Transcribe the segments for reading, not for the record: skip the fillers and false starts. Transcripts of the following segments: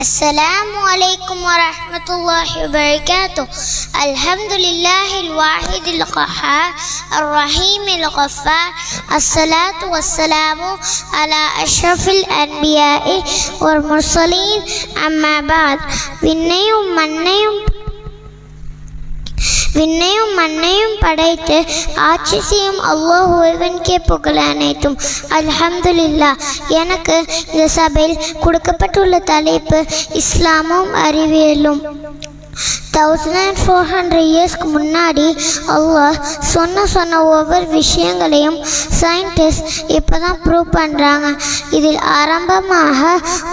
السلام عليكم ورحمة الله وبركاته. الحمد لله الواحد القهار الرحيم الغفار. الصلاة والسلام على أشرف الأنبياء والمرسلين. أما بعد. விண்ணையும் மண்ணையும் படைத்து ஆட்சி செய்யும் அல்லாஹ் ஒருவனுக்கே புகழ் அனைத்தும். அல்ஹம்துலில்லாஹ். எனக்கு இந்த சபையில் கொடுக்கப்பட்டுள்ள தலைப்பு இஸ்லாமும் அறிவியலும். 1400 இயர்ஸ்க்கு முன்னாடி அல்லாஹ் சொன்ன ஒவ்வொரு விஷயங்களையும் சயின்டிஸ்ட் இப்போ தான் ப்ரூவ் பண்ணுறாங்க. இதில் ஆரம்பமாக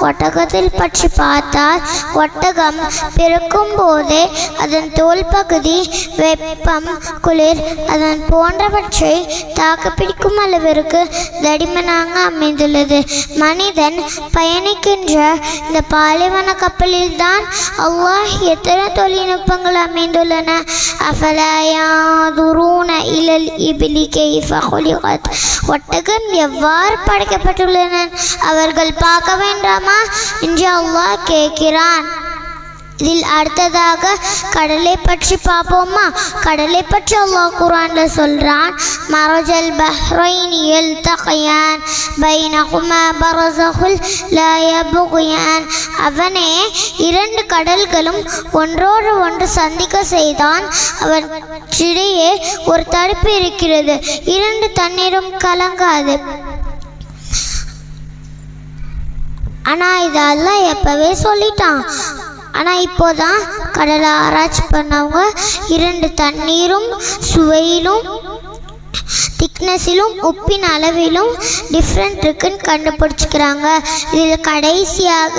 ஒட்டகத்தில் பற்றி பார்த்தால், ஒட்டகம் பிறக்கும் போதே அதன் தோல் பகுதி வெப்பம், குளிர் அதன் போன்றவற்றை தாக்குப்பிடிக்கும் அளவிற்கு தடிமனாக அமைந்துள்ளது. மனிதன் பயணிக்கின்ற இந்த பாலைவன கப்பலில் தான் அல்லாஹ் எத்தனை தொழில்நுட்பங்கள் அமைந்துள்ளன. அஃபலா யன்துரூன இலல் இப்லி கைஃப குலிகத். ஒட்டகம் எவ்வாறு படைக்கப்பட்டுள்ளன அவர்கள் பார்க்க வேண்டாமா என்று அல்லாஹ் கேட்கிறான். இதில் அடுத்ததாக கடலை பற்றி பார்ப்போமா? கடலை பற்றி அல்லாஹ் குர்ஆன்ல சொல்றான், மரஜல் பஹ்ரைனி யல்தகியான் பைனஹுமா பரஸகுல் லா யப்கியான். அவனே இரண்டு கடல்களும் ஒன்றோடு ஒன்று சந்திக்க செய்தான். அவற்றிடையே ஒரு தடுப்பு இருக்கிறது, இரண்டு தண்ணீரும் கலங்காது. ஆனா இது அல்லாஹ் எப்பவே சொல்லிட்டான். ஆனால் இப்போதான் கடலை ஆராய்ச்சி பண்ணவங்க இரண்டு தண்ணீரும் சுவையிலும் திக்னஸிலும் உப்பின் அளவிலும் டிஃப்ரெண்ட் இருக்குன்னு கண்டுபிடிச்சிக்கிறாங்க. இதில் கடைசியாக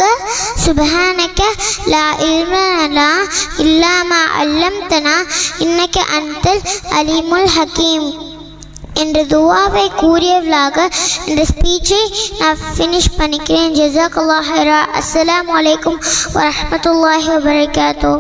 சுப்ஹானக லா இல்ம லனா இல்லா மா அல்லம்தனா இன்னக அன்தல் அலீமுல் ஹக்கீம் என்ற துவாவை கூறியவளாக இந்த ஸ்பீச்சை நான் ஃபினிஷ் பண்ணிக்கிறேன். ஜஸாக்கல்லாஹ் ஹைரா. அஸ்ஸலாமு அலைக்கும் வரஹ்மத்துல்லாஹி வபரகாத்துஹு.